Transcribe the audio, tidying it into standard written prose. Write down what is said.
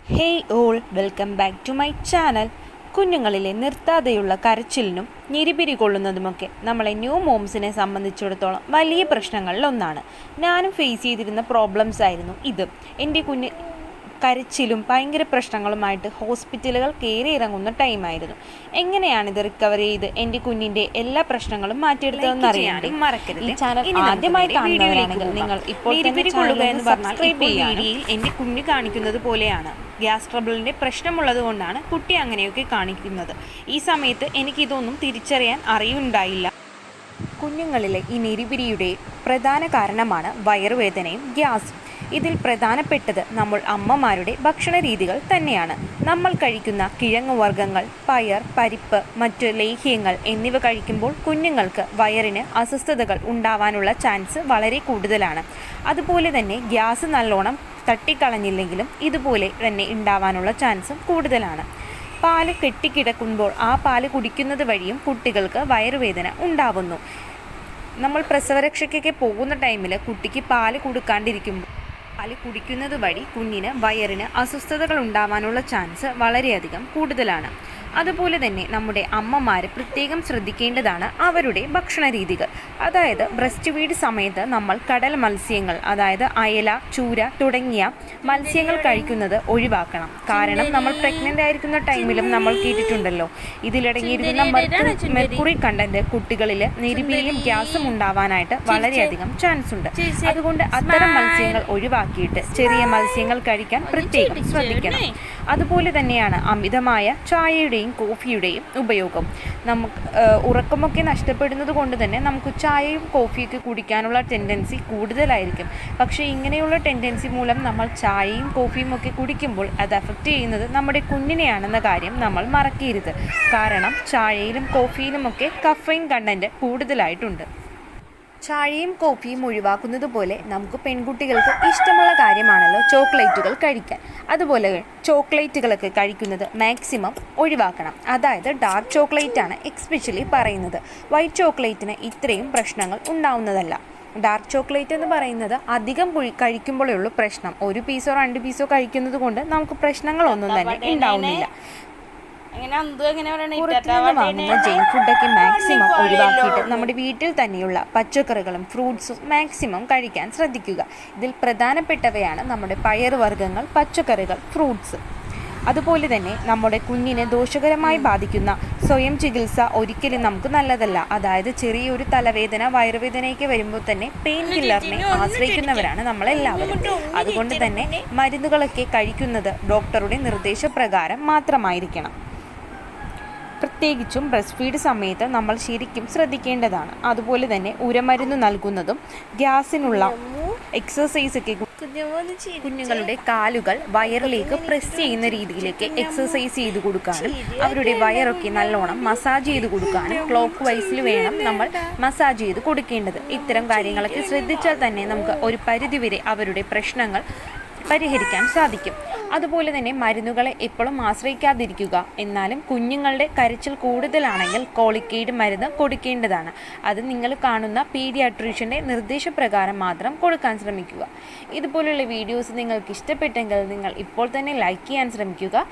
Hey all, welcome back to my channel. കുഞ്ഞുങ്ങളിലെ നിർത്താതെയുള്ള കരച്ചിലിനും ഞെരിപിരി കൊള്ളുന്നതുമൊക്കെ നമ്മളെ ന്യൂ മോംസിനെ സംബന്ധിച്ചിടത്തോളം വലിയ പ്രശ്നങ്ങളിലൊന്നാണ്. ഞാനും ഫേസ് ചെയ്തിരുന്ന പ്രോബ്ലംസ് ആയിരുന്നു ഇത്. എൻ്റെ കുഞ്ഞ് കരച്ചിലും ഭയങ്കര പ്രശ്നങ്ങളുമായിട്ട് ഹോസ്പിറ്റലുകൾ കയറി ഇറങ്ങുന്ന ടൈമായിരുന്നു. എങ്ങനെയാണിത് റിക്കവർ ചെയ്ത് എൻ്റെ കുഞ്ഞിൻ്റെ എല്ലാ പ്രശ്നങ്ങളും മാറ്റിയെടുത്തതെന്ന് അറിയാൻ മറക്കരുത്. ഈ ചാനൽ ആദ്യമായി കാണുന്നവരാണെങ്കിൽ നിങ്ങൾ ഇപ്പോൾ എന്ന് പറഞ്ഞാൽ വീഡിയോയിൽ എൻ്റെ കുഞ്ഞ് കാണിക്കുന്നത് പോലെയാണ്. ഗ്യാസ് ട്രബിളിൻ്റെ പ്രശ്നമുള്ളത് കൊണ്ടാണ് കുട്ടി അങ്ങനെയൊക്കെ കാണിക്കുന്നത്. ഈ സമയത്ത് എനിക്കിതൊന്നും തിരിച്ചറിയാൻ അറിയുണ്ടായില്ല. കുഞ്ഞുങ്ങളിലെ ഈ ഞെരിപിരിയുടെ പ്രധാന കാരണമാണ് വയറുവേദനയും ഗ്യാസും. ഇതിൽ പ്രധാനപ്പെട്ടത് നമ്മൾ അമ്മമാരുടെ ഭക്ഷണ രീതികൾ തന്നെയാണ്. നമ്മൾ കഴിക്കുന്ന കിഴങ്ങുവർഗ്ഗങ്ങൾ, പയർ, പരിപ്പ്, മറ്റ് ലേഹ്യങ്ങൾ എന്നിവ കഴിക്കുമ്പോൾ കുഞ്ഞുങ്ങൾക്ക് വയറിന് അസ്വസ്ഥതകൾ ഉണ്ടാവാനുള്ള ചാൻസ് വളരെ കൂടുതലാണ്. അതുപോലെ തന്നെ ഗ്യാസ് നല്ലോണം തട്ടിക്കളഞ്ഞില്ലെങ്കിലും ഇതുപോലെ തന്നെ ഉണ്ടാവാനുള്ള ചാൻസും കൂടുതലാണ്. പാല് കെട്ടിക്കിടക്കുമ്പോൾ ആ പാല് കുടിക്കുന്നത് വഴിയും കുട്ടികൾക്ക് വയറുവേദന ഉണ്ടാവുന്നു. നമ്മൾ പ്രസവരക്ഷയ്ക്കൊക്കെ പോകുന്ന ടൈമിൽ കുട്ടിക്ക് പാല് കൊടുക്കാണ്ടിരിക്കുമ്പോൾ പാല് കുടിക്കുന്നത് വഴി കുഞ്ഞിന് വയറിന് അസ്വസ്ഥതകൾ ഉണ്ടാവാനുള്ള ചാൻസ് വളരെയധികം കൂടുതലാണ്. അതുപോലെ തന്നെ നമ്മുടെ അമ്മമാർ പ്രത്യേകം ശ്രദ്ധിക്കേണ്ടതാണ് അവരുടെ ഭക്ഷണ രീതികൾ. അതായത് ബ്രസ്റ്റ് ഫീഡ് സമയത്ത് നമ്മൾ കടൽ മത്സ്യങ്ങൾ, അതായത് അയല, ചൂര തുടങ്ങിയ മത്സ്യങ്ങൾ കഴിക്കുന്നത് ഒഴിവാക്കണം. കാരണം നമ്മൾ പ്രഗ്നൻ്റ് ആയിരിക്കുന്ന ടൈമിലും നമ്മൾ കേട്ടിട്ടുണ്ടല്ലോ, ഇതിലടങ്ങിയിരിക്കുന്ന മെർക്കുറി കണ്ടന്റ് കുട്ടികളിൽ ഞെരിപിരിയും ഗ്യാസും ഉണ്ടാവാനായിട്ട് വളരെയധികം ചാൻസ് ഉണ്ട്. അതുകൊണ്ട് അത്തരം മത്സ്യങ്ങൾ ഒഴിവാക്കിയിട്ട് ചെറിയ മത്സ്യങ്ങൾ കഴിക്കാൻ പ്രത്യേകം ശ്രദ്ധിക്കണം. അതുപോലെ തന്നെയാണ് അമിതമായ ചായയുടെയും കോഫിയുടെയും ഉപയോഗം. നമുക്ക് ഉറക്കമൊക്കെ നഷ്ടപ്പെടുന്നത് കൊണ്ട് തന്നെ നമുക്ക് ചായയും കോഫിയൊക്കെ കുടിക്കാനുള്ള ടെൻഡൻസി കൂടുതലായിരിക്കും. പക്ഷേ ഇങ്ങനെയുള്ള ടെൻഡൻസി മൂലം നമ്മൾ ചായയും കോഫിയും ഒക്കെ കുടിക്കുമ്പോൾ അത് അഫക്റ്റ് ചെയ്യുന്നത് നമ്മുടെ കുഞ്ഞിനെയാണെന്ന കാര്യം നമ്മൾ മറക്കരുത്. കാരണം ചായയിലും കോഫിയിലുമൊക്കെ കഫൈൻ കണ്ടന്റ് കൂടുതലായിട്ടുണ്ട്. ചായയും കോഫിയും ഒഴിവാക്കുന്നത് പോലെ നമുക്ക് പെൺകുട്ടികൾക്ക് ഇഷ്ടമുള്ള കാര്യമാണല്ലോ ചോക്ലേറ്റുകൾ കഴിക്കാൻ. അതുപോലെ ചോക്ലേറ്റുകളൊക്കെ കഴിക്കുന്നത് മാക്സിമം ഒഴിവാക്കണം. അതായത് ഡാർക്ക് ചോക്ലേറ്റാണ് എക്സ്പെഷ്യലി പറയുന്നത്. വൈറ്റ് ചോക്ലേറ്റിന് ഇത്രയും പ്രശ്നങ്ങൾ ഉണ്ടാവുന്നതല്ല. ഡാർക്ക് ചോക്ലേറ്റ് എന്ന് പറയുന്നത് അധികം കഴിക്കുമ്പോഴേ ഉള്ളൂ പ്രശ്നം. ഒരു പീസോ 2 പീസോ കഴിക്കുന്നത് കൊണ്ട് നമുക്ക് പ്രശ്നങ്ങളൊന്നും തന്നെ ഉണ്ടാവുന്നില്ല. പുറത്തുനിന്ന് വാങ്ങുന്ന ജങ്ക് ഫുഡൊക്കെ മാക്സിമം ഒഴിവാക്കിയിട്ട് നമ്മുടെ വീട്ടിൽ തന്നെയുള്ള പച്ചക്കറികളും ഫ്രൂട്ട്സും മാക്സിമം കഴിക്കാൻ ശ്രദ്ധിക്കുക. ഇതിൽ പ്രധാനപ്പെട്ടവയാണ് നമ്മുടെ പയറുവർഗ്ഗങ്ങൾ, പച്ചക്കറികൾ, ഫ്രൂട്ട്സ്. അതുപോലെ തന്നെ നമ്മുടെ കുഞ്ഞിനെ ദോഷകരമായി ബാധിക്കുന്ന സ്വയം ചികിത്സ ഒരിക്കലും നമുക്ക് നല്ലതല്ല. അതായത് ചെറിയൊരു തലവേദന, വയറുവേദനയൊക്കെ വരുമ്പോൾ തന്നെ പെയിൻ കില്ലറിനെ ആശ്രയിക്കുന്നവരാണ് നമ്മളെല്ലാവരും. അതുകൊണ്ട് തന്നെ മരുന്നുകളൊക്കെ കഴിക്കുന്നത് ഡോക്ടറുടെ നിർദ്ദേശപ്രകാരം മാത്രമായിരിക്കണം. പ്രത്യേകിച്ചും ബ്രസ്റ്റ് ഫീഡ് സമയത്ത് നമ്മൾ ശരിക്കും ശ്രദ്ധിക്കേണ്ടതാണ്. അതുപോലെ തന്നെ ഉരമരുന്ന് നൽകുന്നതും ഗ്യാസിനുള്ള എക്സസൈസൊക്കെ കുഞ്ഞുങ്ങളുടെ കാലുകൾ വയറിലേക്ക് പ്രസ് ചെയ്യുന്ന രീതിയിലേക്ക് എക്സസൈസ് ചെയ്ത് കൊടുക്കാനും അവരുടെ വയറൊക്കെ നല്ലോണം മസാജ് ചെയ്ത് കൊടുക്കാനും ക്ലോക്ക് വൈസിൽ വേണം നമ്മൾ മസാജ് ചെയ്ത് കൊടുക്കേണ്ടത്. ഇത്തരം കാര്യങ്ങളൊക്കെ ശ്രദ്ധിച്ചാൽ തന്നെ നമുക്ക് ഒരു പരിധിവരെ അവരുടെ പ്രശ്നങ്ങൾ പരിഹരിക്കാൻ സാധിക്കും. അതുപോലെ തന്നെ മരുന്നുകളെ എപ്പോഴും ആശ്രയിക്കാതിരിക്കുക. എന്നാലും കുഞ്ഞുങ്ങളുടെ കരച്ചിൽ കൂടുതലാണെങ്കിൽ കോളിക്കേഡ് മരുന്ന് കൊടുക്കേണ്ടതാണ്. അത് നിങ്ങൾ കാണുന്ന പീഡിയാട്രീഷ്യൻ്റെ നിർദ്ദേശപ്രകാരം മാത്രം കൊടുക്കാൻ ശ്രമിക്കുക. ഇതുപോലുള്ള വീഡിയോസ് നിങ്ങൾക്ക് ഇഷ്ടപ്പെട്ടെങ്കിൽ നിങ്ങൾ ഇപ്പോൾ തന്നെ ലൈക്ക് ചെയ്യാൻ ശ്രമിക്കുക.